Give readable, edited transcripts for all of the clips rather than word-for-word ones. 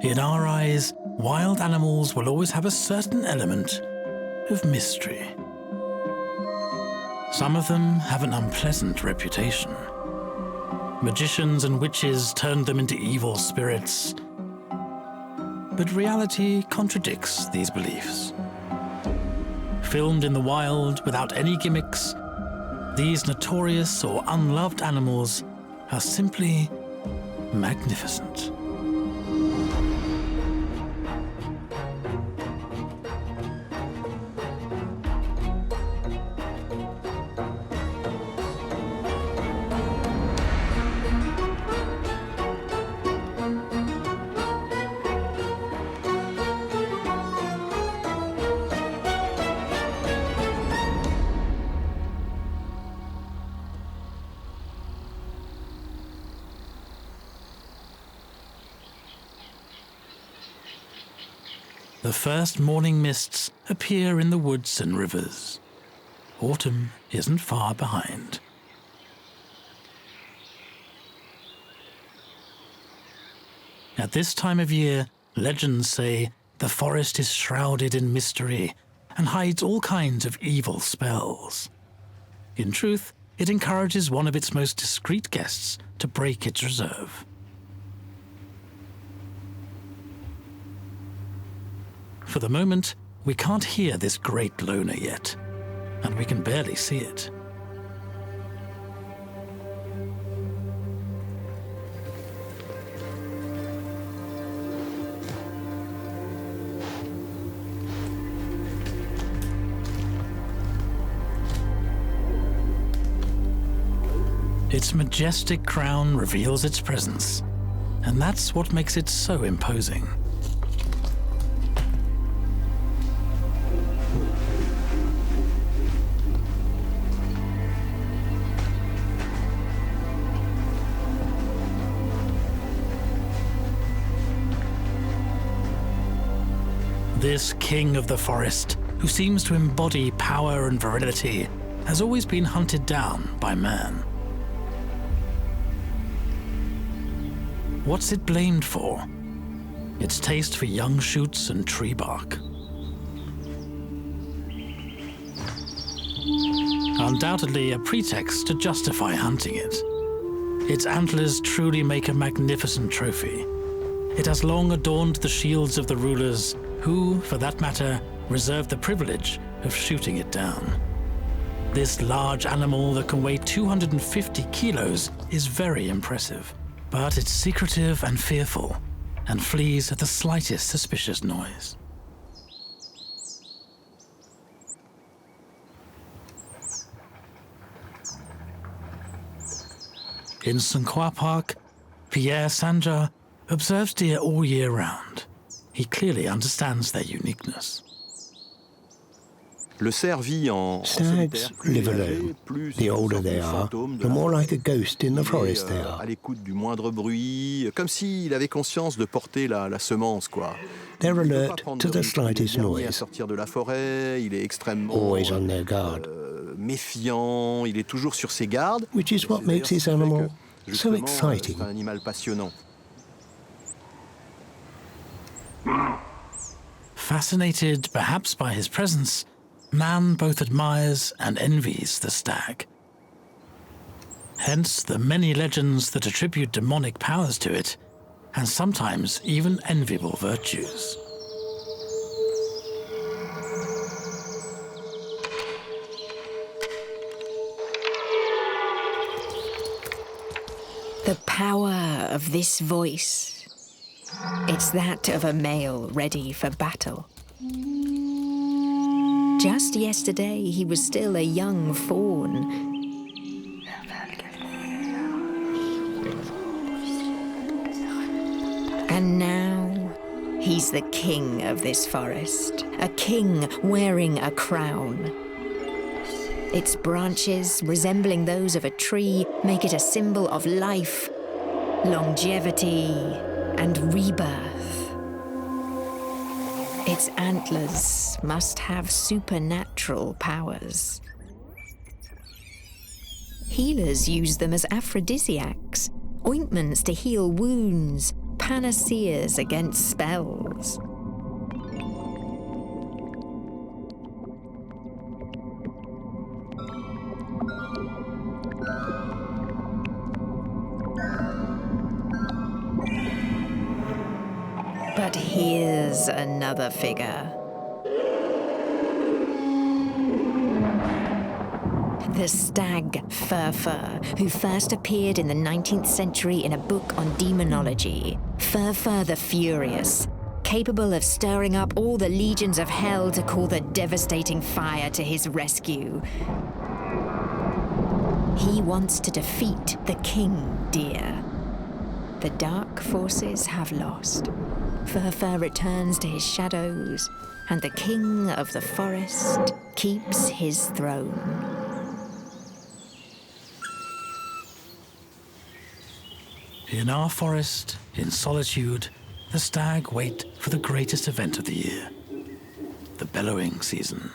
In our eyes, wild animals will always have a certain element of mystery. Some of them have an unpleasant reputation. Magicians and witches turned them into evil spirits. But reality contradicts these beliefs. Filmed in the wild without any gimmicks, these notorious or unloved animals are simply magnificent. The first morning mists appear in the woods and rivers. Autumn isn't far behind. At this time of year, legends say the forest is shrouded in mystery and hides all kinds of evil spells. In truth, it encourages one of its most discreet guests to break its reserve. For the moment, we can't hear this great loner yet, and we can barely see it. Its majestic crown reveals its presence, and that's what makes it so imposing. This king of the forest, who seems to embody power and virility, has always been hunted down by man. What's it blamed for? Its taste for young shoots and tree bark. Undoubtedly a pretext to justify hunting it. Its antlers truly make a magnificent trophy. It has long adorned the shields of the rulers who, for that matter, reserve the privilege of shooting it down. This large animal that can weigh 250 kilos is very impressive, but it's secretive and fearful, and flees at the slightest suspicious noise. In St. Croix Park, Pierre Sanjar observes deer all year round. He clearly understands their uniqueness. Stags live alone. The older they are, the more like a ghost in the forest they are. À l'écoute du moindre bruit, comme s'il avait conscience de porter la semence, quoi. They're alert to the slightest noise, Sortir de la forêt, il est extrêmement always on their guard, méfiant, il est toujours sur ses gardes. which is what makes this animal so Justement, exciting. C'est un animal passionnant. Fascinated perhaps by his presence, man both admires and envies the stag. Hence the many legends that attribute demonic powers to it, and sometimes even enviable virtues. The power of this voice. It's that of a male ready for battle. Just yesterday, he was still a young fawn. And now, he's the king of this forest, a king wearing a crown. Its branches, resembling those of a tree, make it a symbol of life, longevity, and rebirth. Its antlers must have supernatural powers. Healers use them as aphrodisiacs, ointments to heal wounds, panaceas against spells. But here's another figure. The stag Furfur, who first appeared in the 19th century in a book on demonology. Furfur the Furious, capable of stirring up all the legions of hell to call the devastating fire to his rescue. He wants to defeat the king deer. The dark forces have lost. Furfur returns to his shadows, and the king of the forest keeps his throne. In our forest, in solitude, the stag wait for the greatest event of the year, the bellowing season.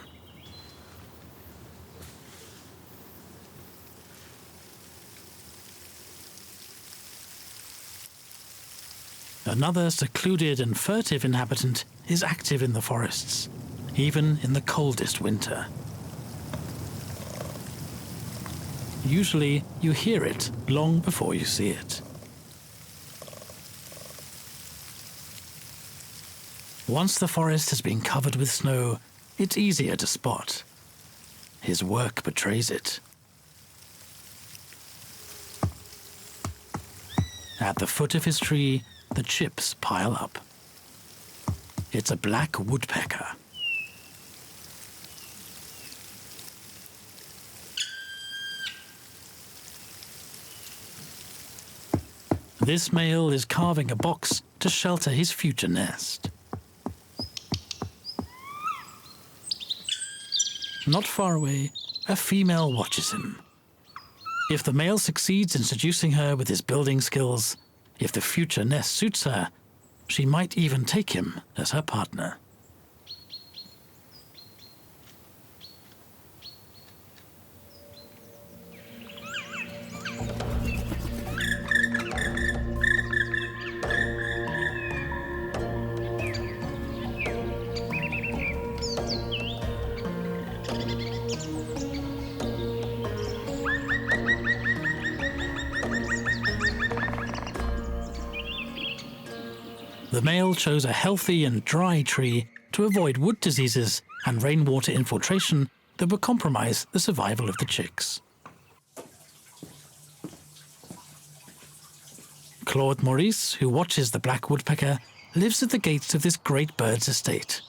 Another secluded and furtive inhabitant is active in the forests, even in the coldest winter. Usually, you hear it long before you see it. Once the forest has been covered with snow, it's easier to spot. His work betrays it. At the foot of his tree, the chips pile up. It's a black woodpecker. This male is carving a box to shelter his future nest. Not far away, a female watches him. If the male succeeds in seducing her with his building skills, if the future nest suits her, she might even take him as her partner. The male chose a healthy and dry tree to avoid wood diseases and rainwater infiltration that would compromise the survival of the chicks. Claude Maurice, who watches the black woodpecker, lives at the gates of this great bird's estate,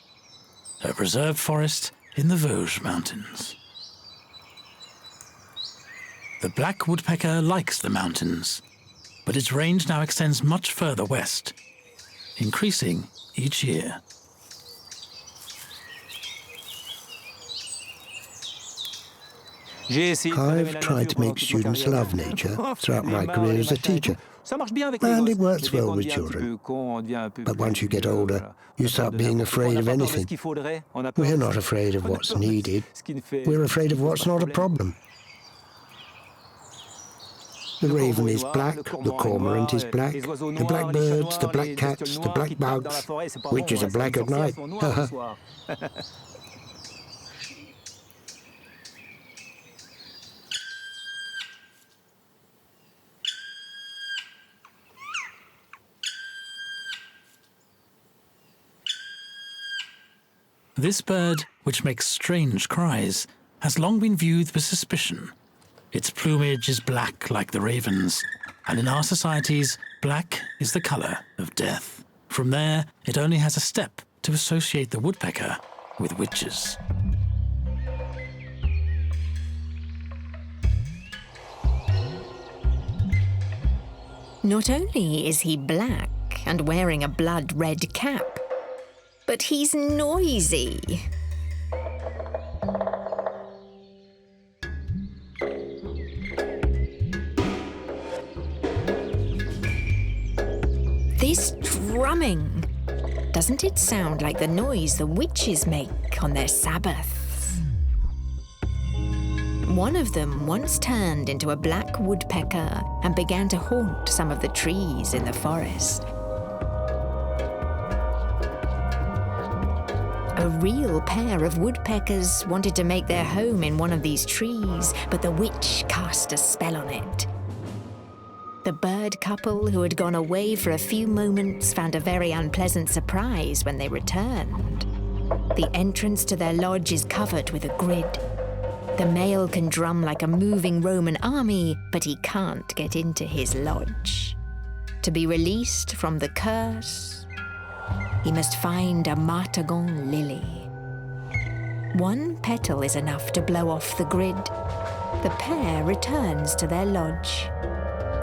a reserved forest in the Vosges Mountains. The black woodpecker likes the mountains, but its range now extends much further west, increasing each year. I've tried to make students love nature throughout my career as a teacher, and it works well with children. But once you get older, you start being afraid of anything. We're not afraid of what's needed. We're afraid of what's not a problem. The raven is black, the cormorant is black, the blackbirds, the black cats, the black bugs, witches are black at night. This bird, which makes strange cries, has long been viewed with suspicion. Its plumage is black like the raven's, and in our societies, black is the colour of death. From there, it only has a step to associate the woodpecker with witches. Not only is he black and wearing a blood-red cap, but he's noisy. This drumming, doesn't it sound like the noise the witches make on their Sabbaths? One of them once turned into a black woodpecker and began to haunt some of the trees in the forest. A real pair of woodpeckers wanted to make their home in one of these trees, but the witch cast a spell on it. The bird couple who had gone away for a few moments found a very unpleasant surprise when they returned. The entrance to their lodge is covered with a grid. The male can drum like a moving Roman army, but he can't get into his lodge. To be released from the curse, he must find a martagon lily. One petal is enough to blow off the grid. The pair returns to their lodge.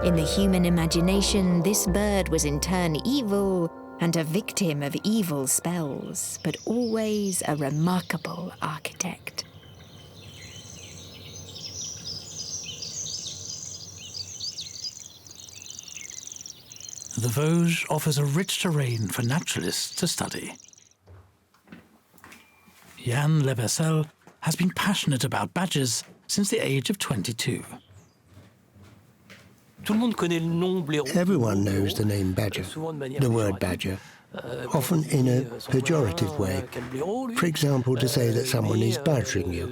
In the human imagination, this bird was in turn evil and a victim of evil spells, but always a remarkable architect. The Vosges offers a rich terrain for naturalists to study. Jan Leversel has been passionate about badgers since the age of 22. Everyone knows the name badger, the word badger, often in a pejorative way. For example, to say that someone is badgering you.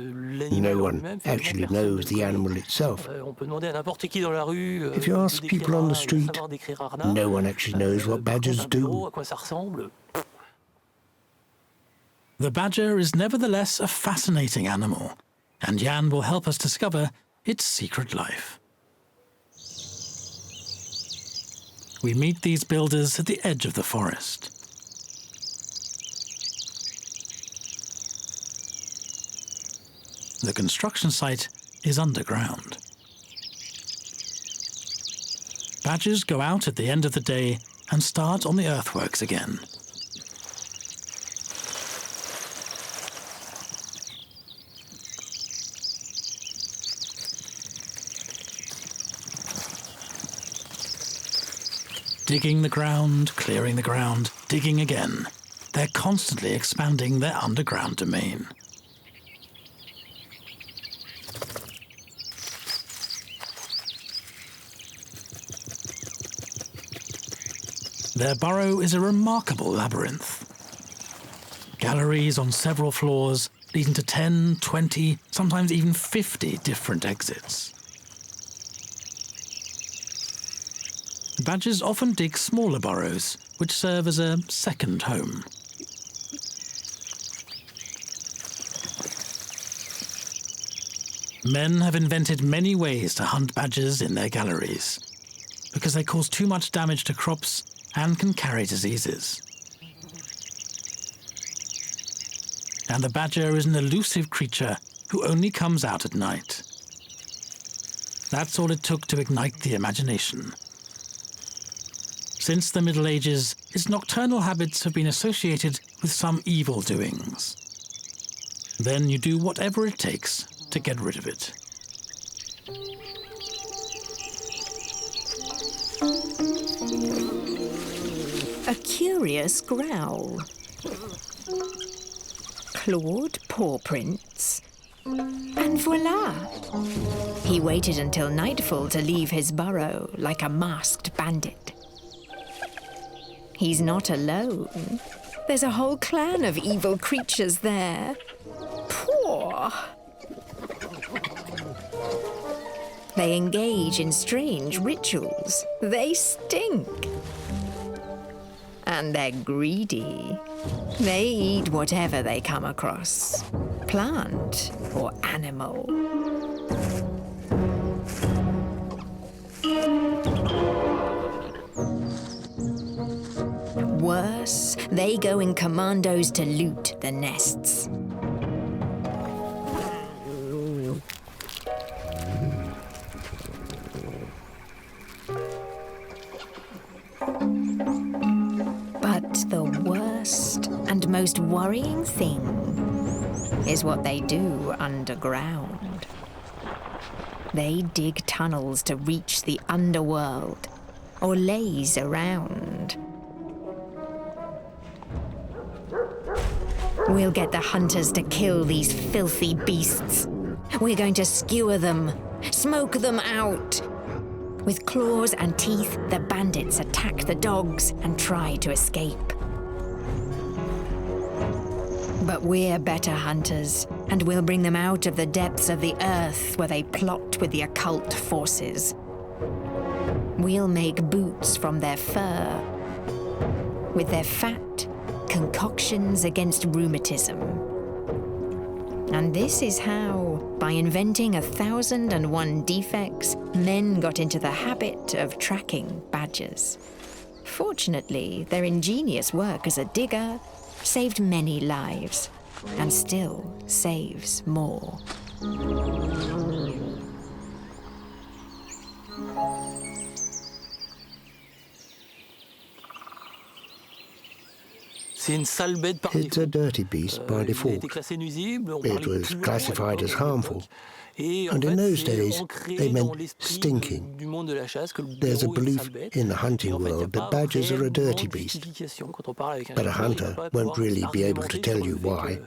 No one actually knows the animal itself. If you ask people on the street, no one actually knows what badgers do. The badger is nevertheless a fascinating animal, and Jan will help us discover its secret life. We meet these builders at the edge of the forest. The construction site is underground. Badgers go out at the end of the day and start on the earthworks again. Digging the ground, clearing the ground, digging again. They're constantly expanding their underground domain. Their burrow is a remarkable labyrinth. Galleries on several floors leading to 10, 20, sometimes even 50 different exits. Badgers often dig smaller burrows, which serve as a second home. Men have invented many ways to hunt badgers in their galleries, because they cause too much damage to crops and can carry diseases. And the badger is an elusive creature who only comes out at night. That's all it took to ignite the imagination. Since the Middle Ages, its nocturnal habits have been associated with some evil doings. Then you do whatever it takes to get rid of it. A curious growl. Clawed paw prints. And voila! He waited until nightfall to leave his burrow like a masked bandit. He's not alone. There's a whole clan of evil creatures there. Poor. They engage in strange rituals. They stink. And they're greedy. They eat whatever they come across, plant or animal. Worse, they go in commandos to loot the nests. But the worst and most worrying thing is what they do underground. They dig tunnels to reach the underworld or laze around. We'll get the hunters to kill these filthy beasts. We're going to skewer them, smoke them out. With claws and teeth, the bandits attack the dogs and try to escape. But we're better hunters, and we'll bring them out of the depths of the earth where they plot with the occult forces. We'll make boots from their fur. With their fat, concoctions against rheumatism. And this is how, by inventing 1,001 defects, men got into the habit of tracking badgers. Fortunately, their ingenious work as a digger saved many lives, and still saves more. It's a dirty beast by default. It was classified as harmful, and in those days they meant stinking. There's a belief in the hunting world that badgers are a dirty beast, but a hunter won't really be able to tell you why.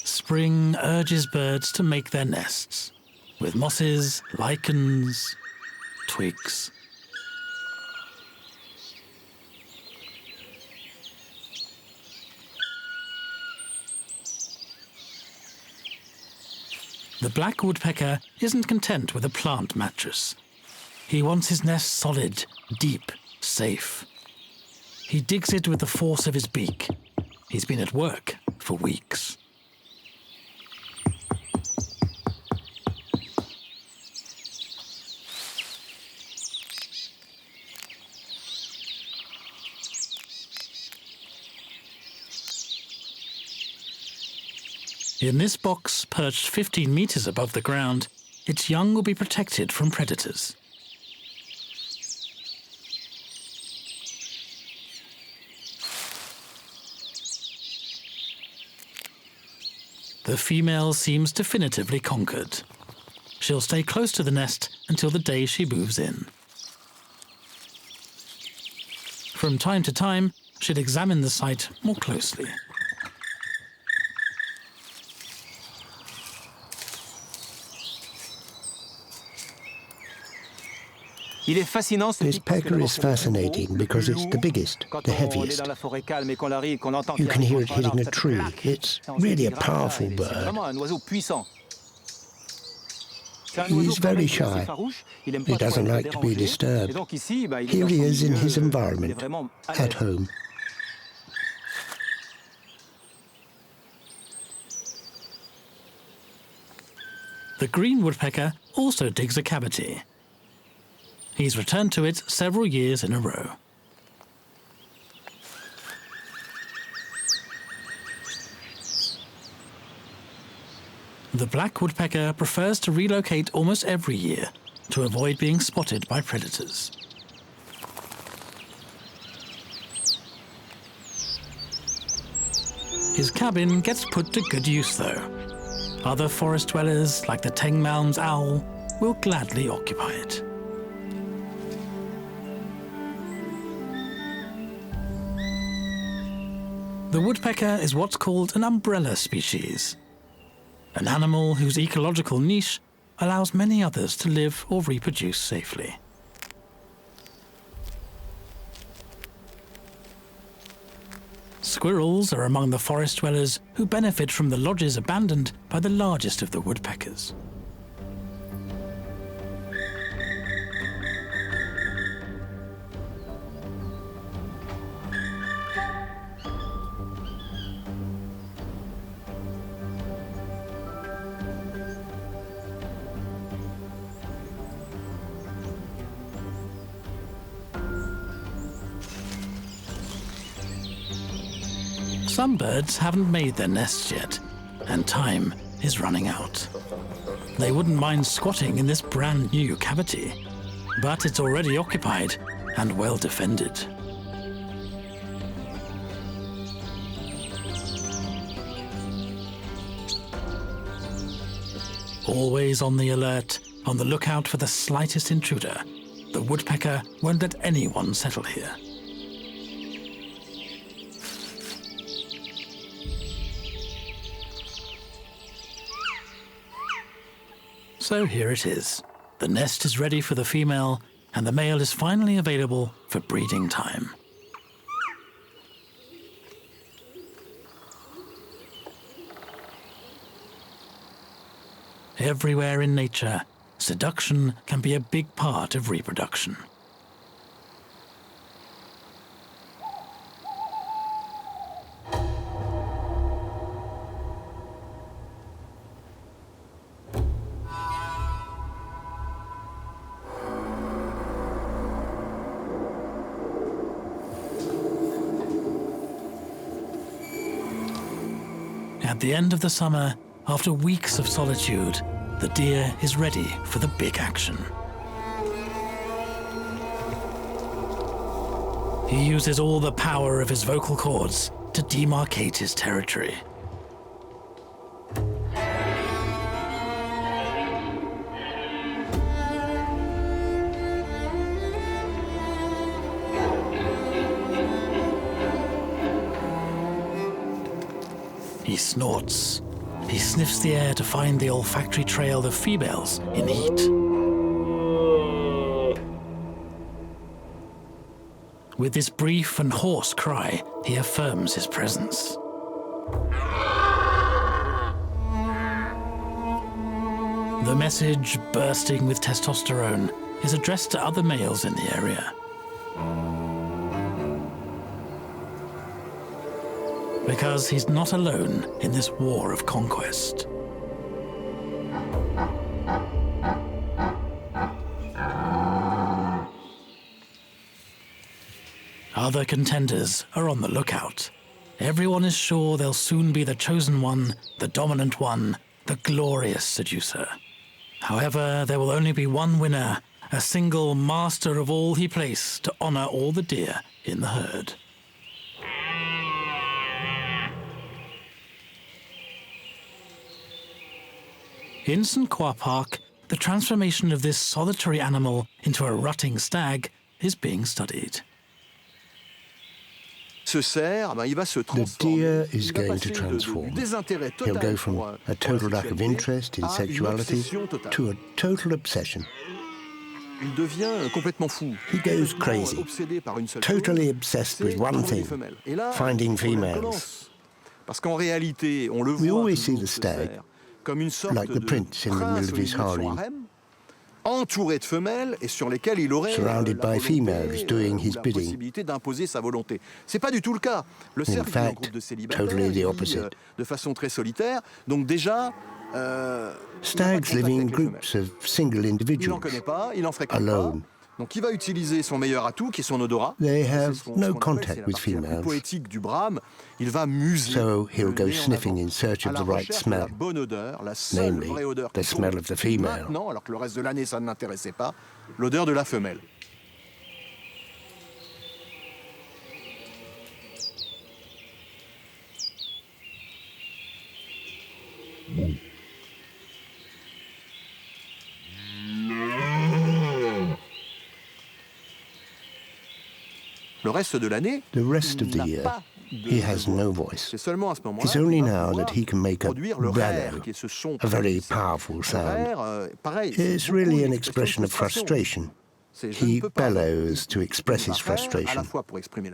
Spring urges birds to make their nests with mosses, lichens, twigs. The black woodpecker isn't content with a plant mattress. He wants his nest solid, deep, safe. He digs it with the force of his beak. He's been at work for weeks. In this box, perched 15 meters above the ground, its young will be protected from predators. The female seems definitively conquered. She'll stay close to the nest until the day she moves in. From time to time, she'll examine the site more closely. This pecker is fascinating because it's the biggest, the heaviest. You can hear it hitting a tree. It's really a powerful bird. He's very shy. He doesn't like to be disturbed. Here he is in his environment, at home. The green woodpecker also digs a cavity. He's returned to it several years in a row. The black woodpecker prefers to relocate almost every year to avoid being spotted by predators. His cabin gets put to good use, though. Other forest dwellers, like the Tengmalm's owl, will gladly occupy it. The woodpecker is what's called an umbrella species, an animal whose ecological niche allows many others to live or reproduce safely. Squirrels are among the forest dwellers who benefit from the lodges abandoned by the largest of the woodpeckers. Some birds haven't made their nests yet, and time is running out. They wouldn't mind squatting in this brand new cavity, but it's already occupied and well defended. Always on the alert, on the lookout for the slightest intruder, the woodpecker won't let anyone settle here. So here it is. The nest is ready for the female, and the male is finally available for breeding time. Everywhere in nature, seduction can be a big part of reproduction. At the end of the summer, after weeks of solitude, the deer is ready for the big action. He uses all the power of his vocal cords to demarcate his territory. He snorts. He sniffs the air to find the olfactory trail of females in heat. With this brief and hoarse cry, he affirms his presence. The message, bursting with testosterone, is addressed to other males in the area. Because he's not alone in this war of conquest. Other contenders are on the lookout. Everyone is sure they'll soon be the chosen one, the dominant one, the glorious seducer. However, there will only be one winner, a single master of all he placed to honor all the deer in the herd. In St. Croix Park, the transformation of this solitary animal into a rutting stag is being studied. The deer is going to transform. He'll go from a total lack of interest in sexuality to a total obsession. He goes crazy, totally obsessed with one thing, finding females. We always see the stag like the prince in the middle of his harem, surrounded by females doing his bidding. In fact, totally the opposite. Stags live in groups of single individuals, alone. They have no contact with females, so he'll go sniffing in search of the right smell, namely the smell of the female. The rest of the year, he has no voice. It's only now that he can make a bellow, a very powerful sound. It's really an expression of frustration. He bellows to express his frustration,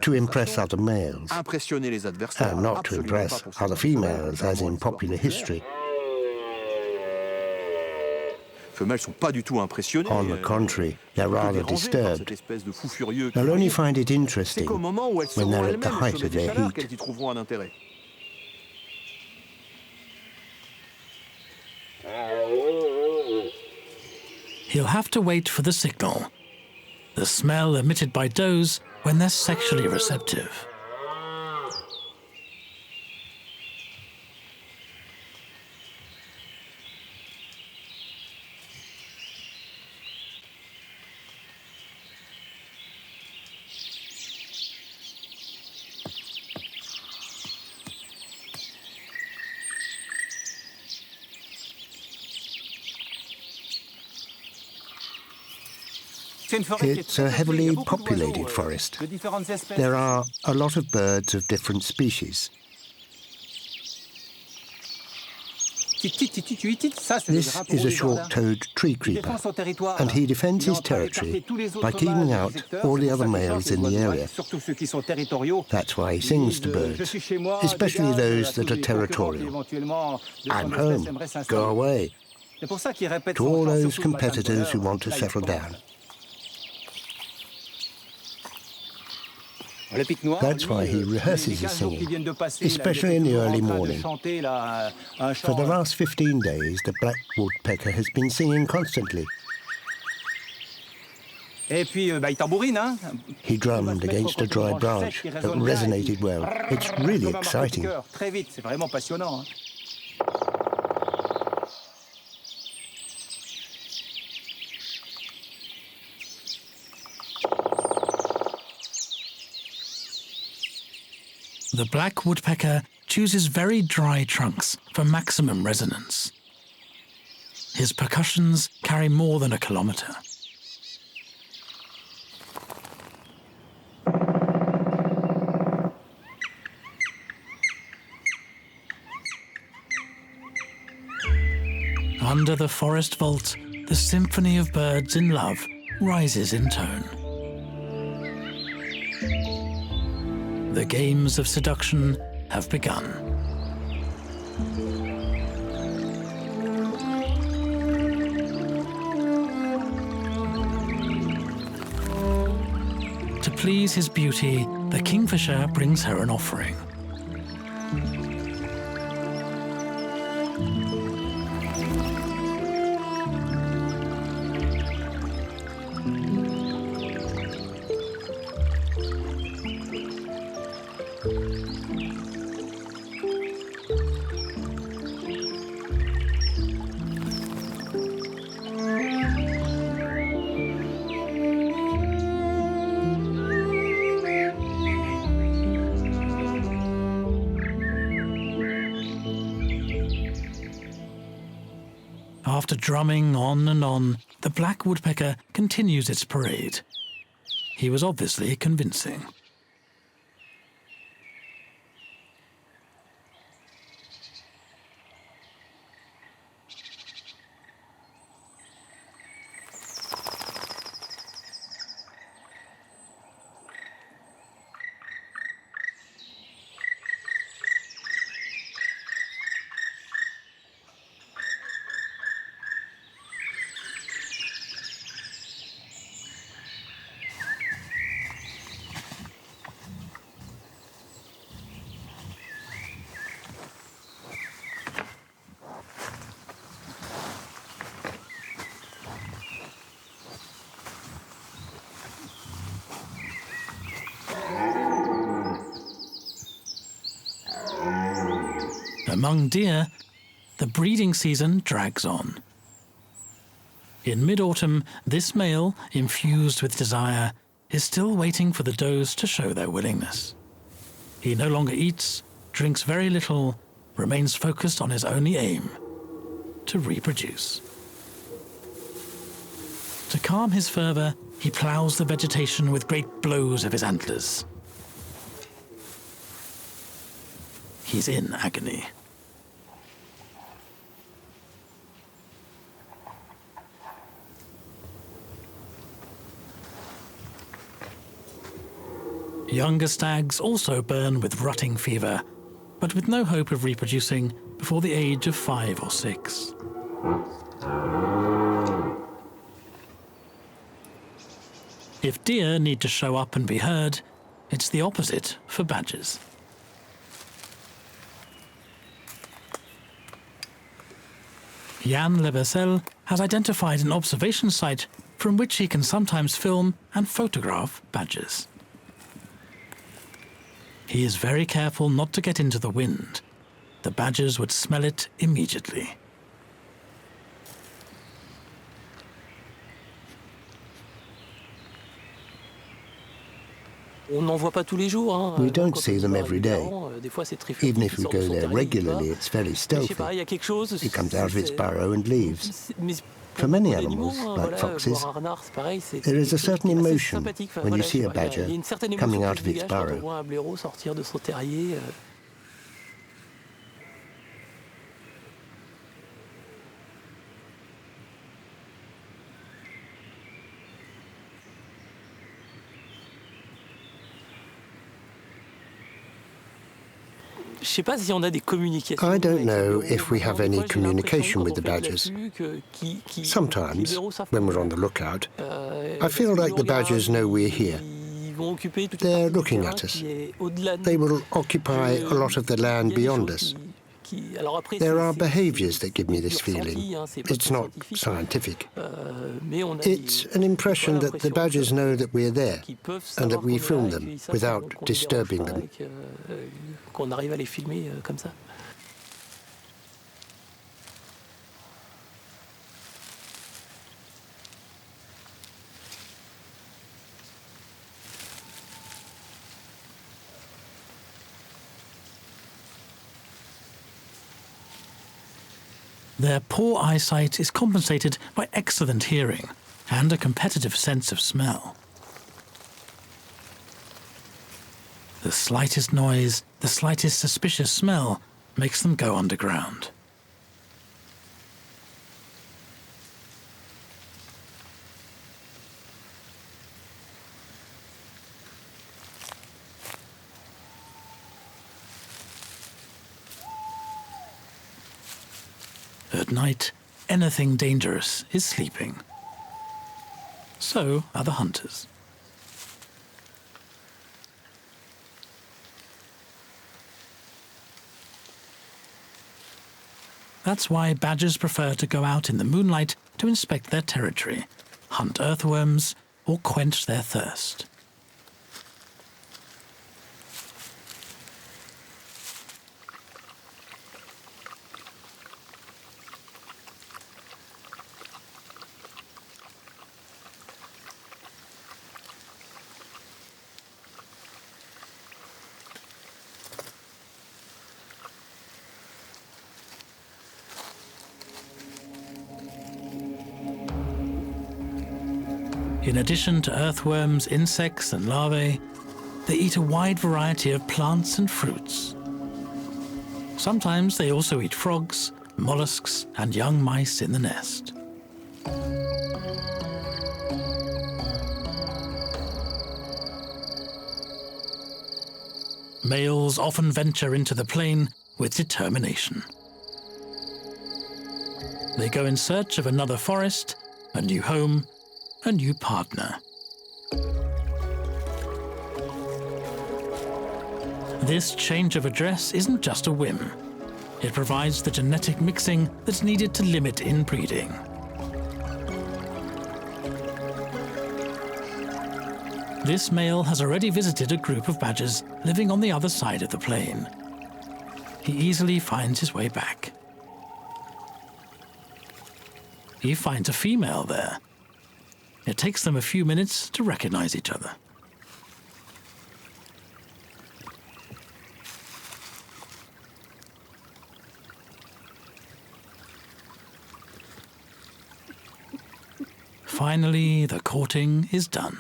to impress other males, and not to impress other females, as in popular history. On the contrary, they're rather disturbed. They'll only find it interesting when they're at the height of their heat. He'll have to wait for the signal, the smell emitted by does when they're sexually receptive. It's a heavily populated forest. There are a lot of birds of different species. This is a short-toed tree creeper, and he defends his territory by keeping out all the other males in the area. That's why he sings to birds, especially those that are territorial. I'm home, go away, to all those competitors who want to settle down. That's why he rehearses his singing, especially in the early morning. For the last 15 days, the black woodpecker has been singing constantly. He drummed against a dry branch that resonated well. It's really exciting. The black woodpecker chooses very dry trunks for maximum resonance. His percussions carry more than a kilometre. Under the forest vault, the symphony of birds in love rises in tone. The games of seduction have begun. To please his beauty, the kingfisher brings her an offering. After drumming on and on, the black woodpecker continues its parade. He was obviously convincing. Among deer, the breeding season drags on. In mid-autumn, this male, infused with desire, is still waiting for the does to show their willingness. He no longer eats, drinks very little, remains focused on his only aim, to reproduce. To calm his fervour, he ploughs the vegetation with great blows of his antlers. He's in agony. Younger stags also burn with rutting fever, but with no hope of reproducing before the age of 5 or 6. If deer need to show up and be heard, it's the opposite for badgers. Jan Lebersel has identified an observation site from which he can sometimes film and photograph badgers. He is very careful not to get into the wind. The badgers would smell it immediately. We don't see them every day. Even if we go there regularly, it's very stealthy. It comes out of its burrow and leaves. For many animals, like foxes, there is a certain emotion when you see a badger coming out of its burrow. I don't know if we have any communication with the badgers. Sometimes, when we're on the lookout, I feel like the badgers know we're here. They're looking at us. They will occupy a lot of the land beyond us. There are behaviours that give me this feeling. It's not scientific. It's an impression that the badgers know that we're there and that we film them without disturbing them. Their poor eyesight is compensated by excellent hearing and a competitive sense of smell. The slightest noise, the slightest suspicious smell makes them go underground. At night, anything dangerous is sleeping. So are the hunters. That's why badgers prefer to go out in the moonlight to inspect their territory, hunt earthworms, or quench their thirst. In addition to earthworms, insects and larvae, they eat a wide variety of plants and fruits. Sometimes they also eat frogs, mollusks and young mice in the nest. Males often venture into the plain with determination. They go in search of another forest, a new home, a new partner. This change of address isn't just a whim. It provides the genetic mixing that's needed to limit inbreeding. This male has already visited a group of badgers living on the other side of the plain. He easily finds his way back. He finds a female there. It takes them a few minutes to recognize each other. Finally, the courting is done.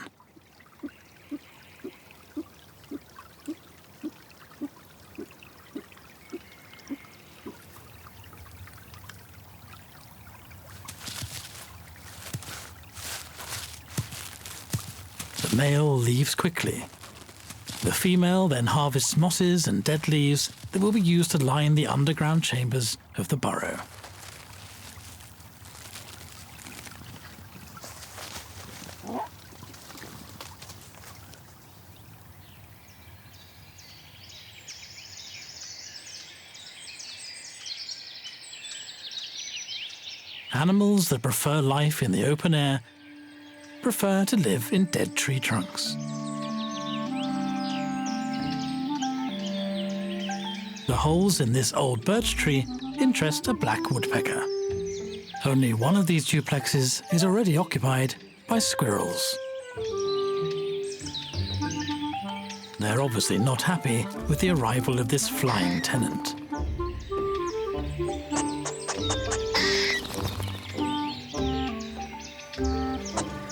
The male leaves quickly. The female then harvests mosses and dead leaves that will be used to line the underground chambers of the burrow. Animals that prefer life in the open air prefer to live in dead tree trunks. The holes in this old birch tree interest a black woodpecker. Only one of these duplexes is already occupied by squirrels. They're obviously not happy with the arrival of this flying tenant.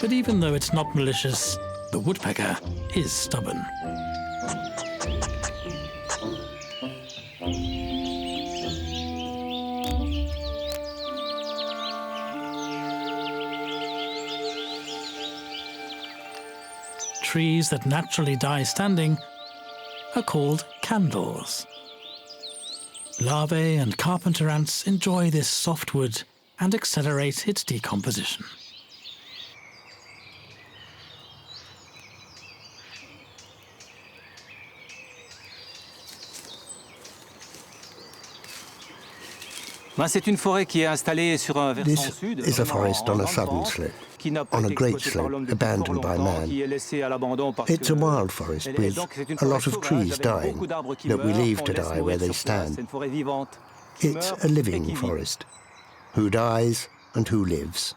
But even though it's not malicious, the woodpecker is stubborn. Trees that naturally die standing are called candles. Larvae and carpenter ants enjoy this soft wood and accelerate its decomposition. This is a forest on a southern slope, on a great slope abandoned by man. It's a wild forest with a lot of trees dying that we leave to die where they stand. It's a living forest. Who dies and who lives.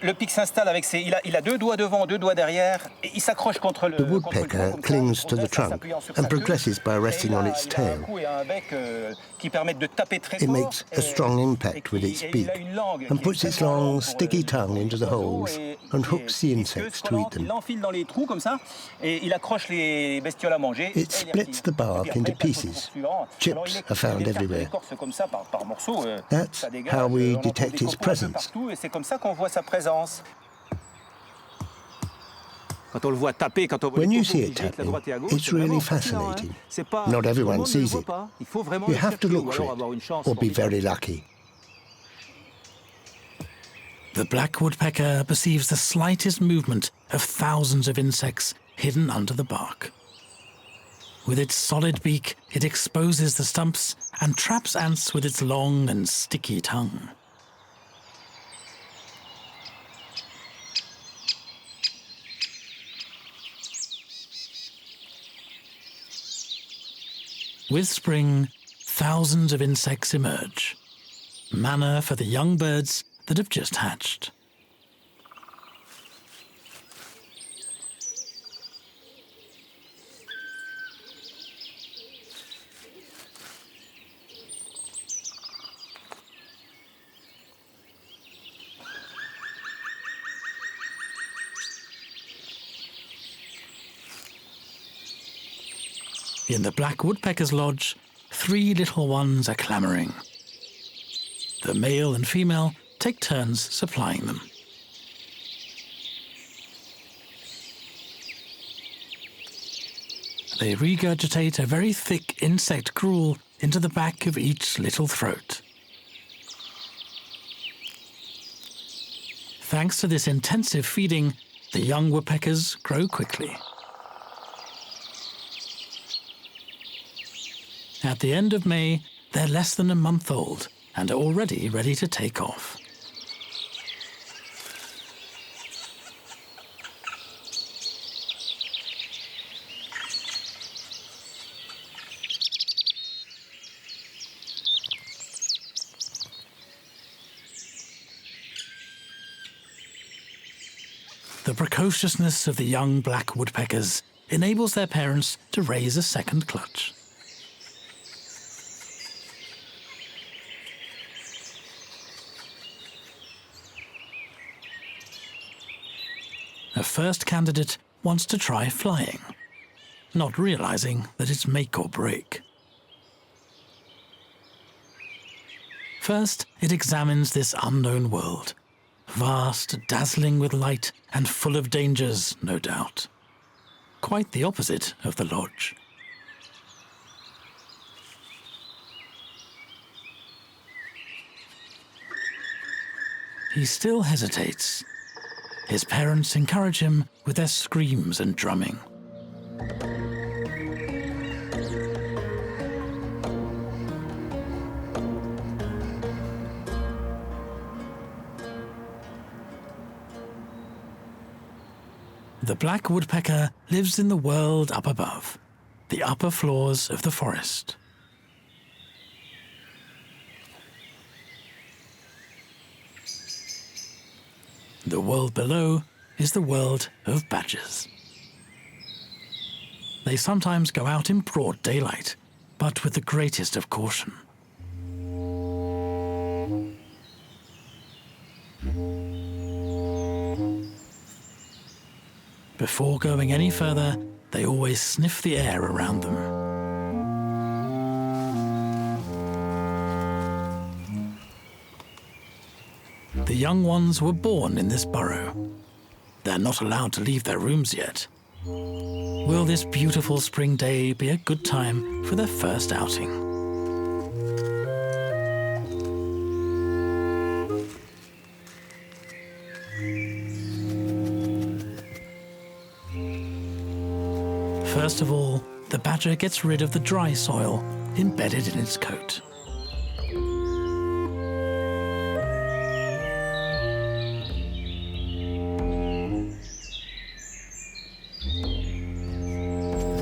Le pic s'installe avec ses... Il a deux doigts devant, deux doigts derrière, et il s'accroche contre le... The woodpecker clings to the trunk and progresses by resting on its tail. It makes a strong impact with its beak and puts its long, sticky tongue into the holes and hooks the insects to eat them. It splits the bark into pieces. Chips are found everywhere. That's how we detect its presence. When you see it tapping, it's really fascinating. Not everyone sees it. You have to look for it, or be very lucky. The black woodpecker perceives the slightest movement of thousands of insects hidden under the bark. With its solid beak, it exposes the stumps and traps ants with its long and sticky tongue. With spring, thousands of insects emerge, manna for the young birds that have just hatched. In the black woodpecker's lodge, 3 little ones are clamoring. The male and female take turns supplying them. They regurgitate a very thick insect gruel into the back of each little throat. Thanks to this intensive feeding, the young woodpeckers grow quickly. At the end of May, they're less than a month old and are already ready to take off. The precociousness of the young black woodpeckers enables their parents to raise a second clutch. A first candidate wants to try flying, not realizing that it's make or break. First, it examines this unknown world, vast, dazzling with light and full of dangers, no doubt. Quite the opposite of the lodge. He still hesitates. His parents encourage him with their screams and drumming. The black woodpecker lives in the world up above, the upper floors of the forest. The world below is the world of badgers. They sometimes go out in broad daylight, but with the greatest of caution. Before going any further, they always sniff the air around them. The young ones were born in this burrow. They're not allowed to leave their rooms yet. Will this beautiful spring day be a good time for their first outing? First of all, the badger gets rid of the dry soil embedded in its coat.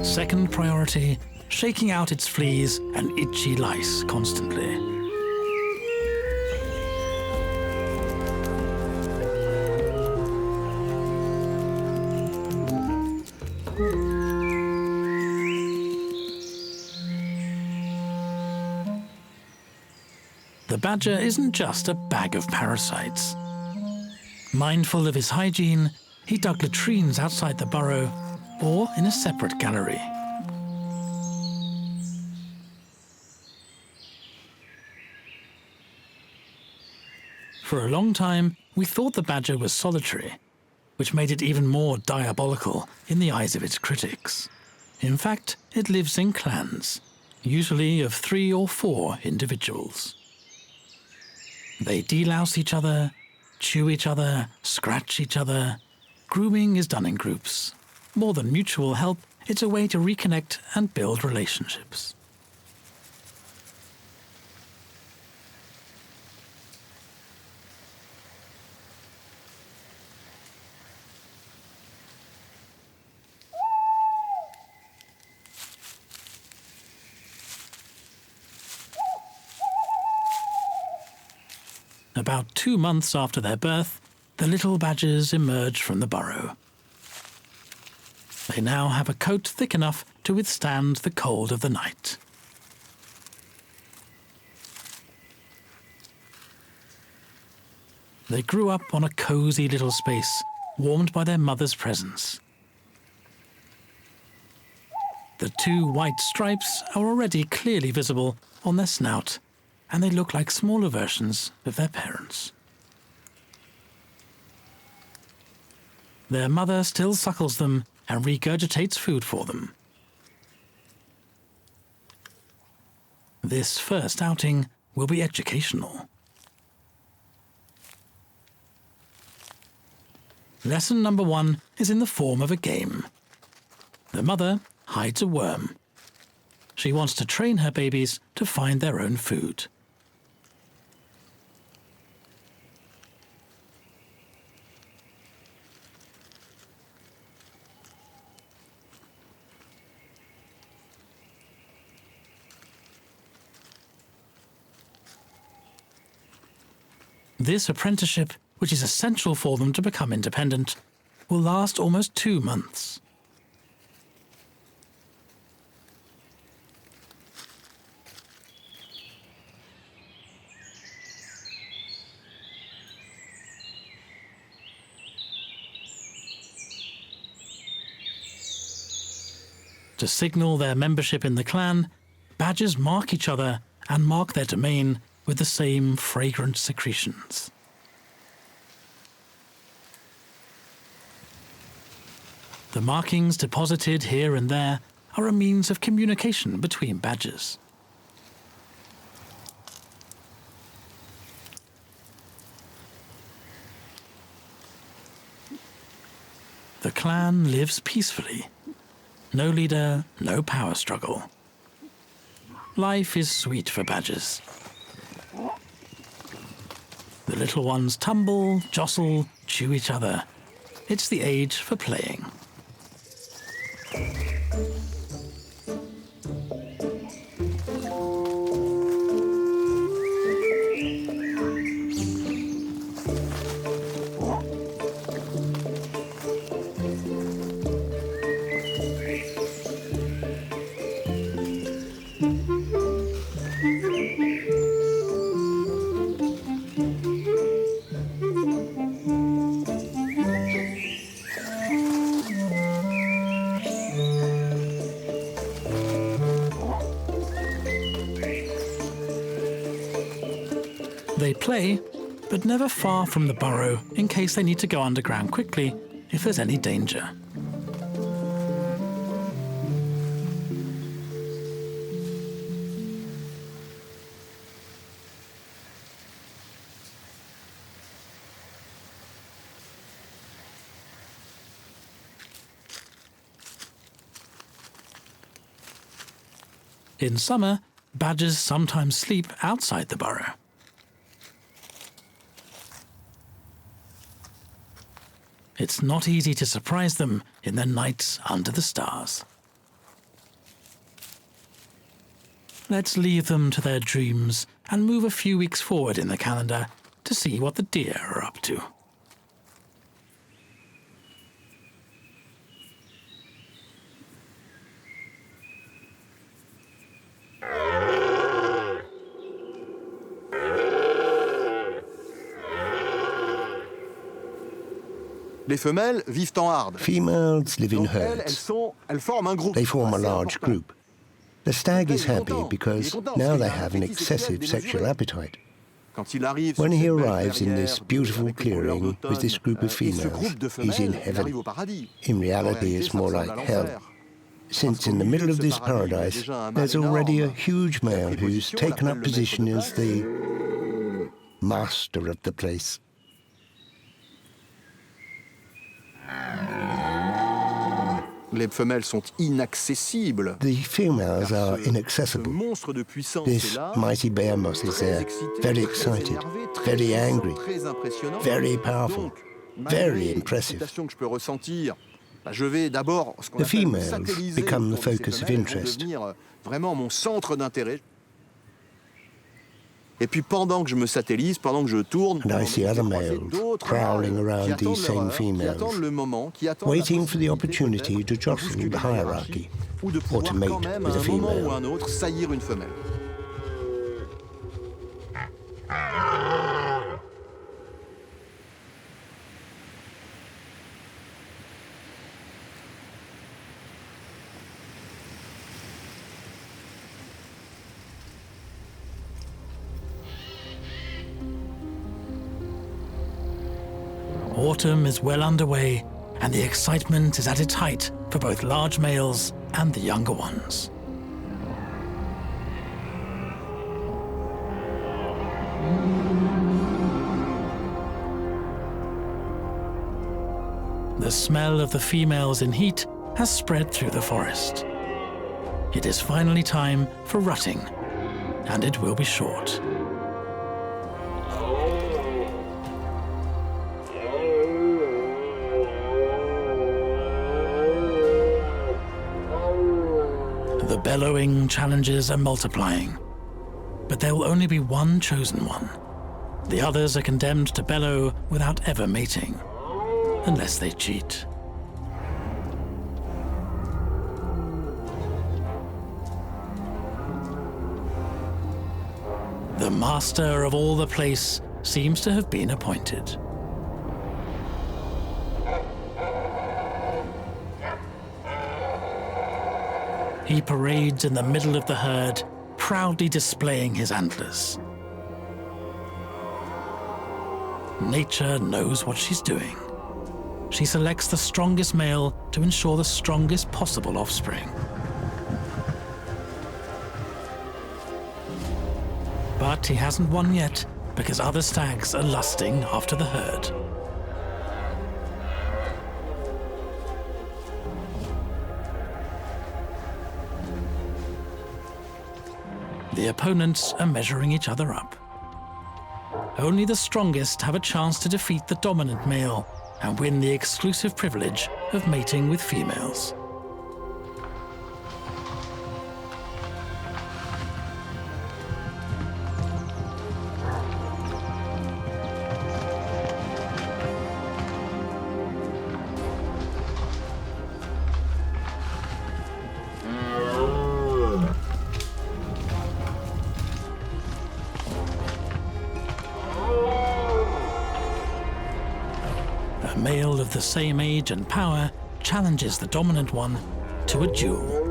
Second priority, shaking out its fleas and itchy lice constantly. The badger isn't just a bag of parasites. Mindful of his hygiene, he dug latrines outside the burrow or in a separate gallery. For a long time, we thought the badger was solitary, which made it even more diabolical in the eyes of its critics. In fact, it lives in clans, usually of 3 or 4 individuals. They delouse each other, chew each other, scratch each other. Grooming is done in groups. More than mutual help, it's a way to reconnect and build relationships. About 2 months after their birth, the little badgers emerge from the burrow. They now have a coat thick enough to withstand the cold of the night. They grew up on a cozy little space, warmed by their mother's presence. The 2 white stripes are already clearly visible on their snout, and they look like smaller versions of their parents. Their mother still suckles them and regurgitates food for them. This first outing will be educational. Lesson number 1 is in the form of a game. The mother hides a worm. She wants to train her babies to find their own food. This apprenticeship, which is essential for them to become independent, will last almost 2 months. To signal their membership in the clan, badgers mark each other and mark their domain with the same fragrant secretions. The markings deposited here and there are a means of communication between badgers. The clan lives peacefully. No leader, no power struggle. Life is sweet for badgers. The little ones tumble, jostle, chew each other. It's the age for playing. They play, but never far from the burrow in case they need to go underground quickly if there's any danger. In summer, badgers sometimes sleep outside the burrow. It's not easy to surprise them in their nights under the stars. Let's leave them to their dreams and move a few weeks forward in the calendar to see what the deer are up to. Les femelles vivent en harde. Females live in Donc herds. elles forment un groupe. They form a assez large important. group. The stag is Il est happy content. because Il est content now parce they qu'il a un have an appétit sexuel excessive sexual démesuré. appetite. Quand il arrive When sur he cette belle arrives in clairière this beautiful avec les couleurs clearing with d'automne, this group of et ce females, groupe de he's femelles, in il heaven. arrive au paradis. In En reality, réalité, it's ça more ressemble like à hell. l'enfer. Since qu'au in the milieu middle de of ce this paradis, il y a paradise, déjà un mâle there's already a énorme. huge Il a male pris who's position, on taken l'appelle up le position maître de as the master of the place. Les femelles sont inaccessibles. The females Car are ce inaccessible. monstre de puissance This est là, mighty behemoth is très there, excité, very très excited, énervé, très very puissant, angry, très impressionnant. very powerful, Donc, very malgré impressive. l'excitation que je peux ressentir, je vais d'abord ce qu'on The appelle me females satelliser become the autour de ces focus of femelles, elles vont interest. devenir vraiment mon centre d'intérêt. Et puis pendant que je me satellise, pendant que je tourne, And I pendant see que je other vais croiser males d'autres prowling mâles around qui attendent these leur same heure, qui females, attendent le moment, qui attendent la waiting for the possibilité opportunity peut-être to de jostle bousculer the la hiérarchie, hierarchy, ou de or pouvoir to quand mate même with à a un moment female. ou à un autre saillir une femelle. Autumn is well underway, and the excitement is at its height for both large males and the younger ones. The smell of the females in heat has spread through the forest. It is finally time for rutting, and it will be short. The bellowing challenges are multiplying, but there will only be one chosen one. The others are condemned to bellow without ever mating, unless they cheat. The master of all the place seems to have been appointed. He parades in the middle of the herd, proudly displaying his antlers. Nature knows what she's doing. She selects the strongest male to ensure the strongest possible offspring. But he hasn't won yet, because other stags are lusting after the herd. The opponents are measuring each other up. Only the strongest have a chance to defeat the dominant male and win the exclusive privilege of mating with females. A male of the same age and power challenges the dominant one to a duel.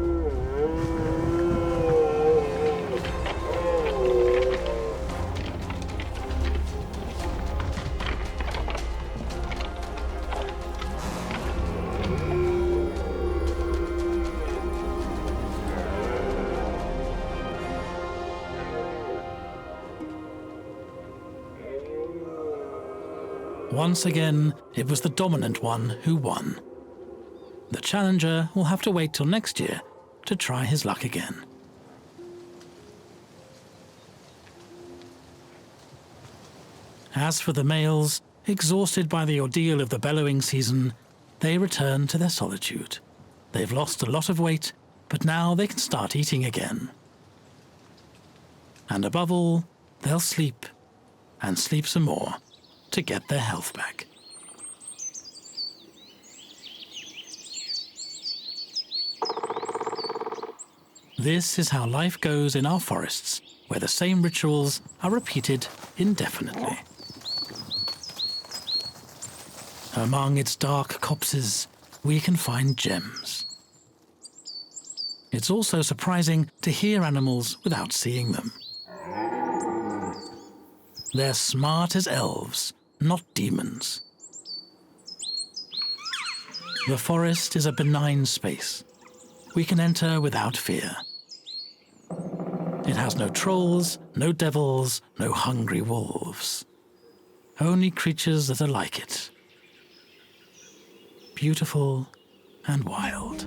Once again, it was the dominant one who won. The challenger will have to wait till next year to try his luck again. As for the males, exhausted by the ordeal of the bellowing season, they return to their solitude. They've lost a lot of weight, but now they can start eating again. And above all, they'll sleep, and sleep some more, to get their health back. This is how life goes in our forests, where the same rituals are repeated indefinitely. Among its dark copses, we can find gems. It's also surprising to hear animals without seeing them. They're smart as elves, not demons. The forest is a benign space. We can enter without fear. It has no trolls, no devils, no hungry wolves. Only creatures that are like it. Beautiful and wild.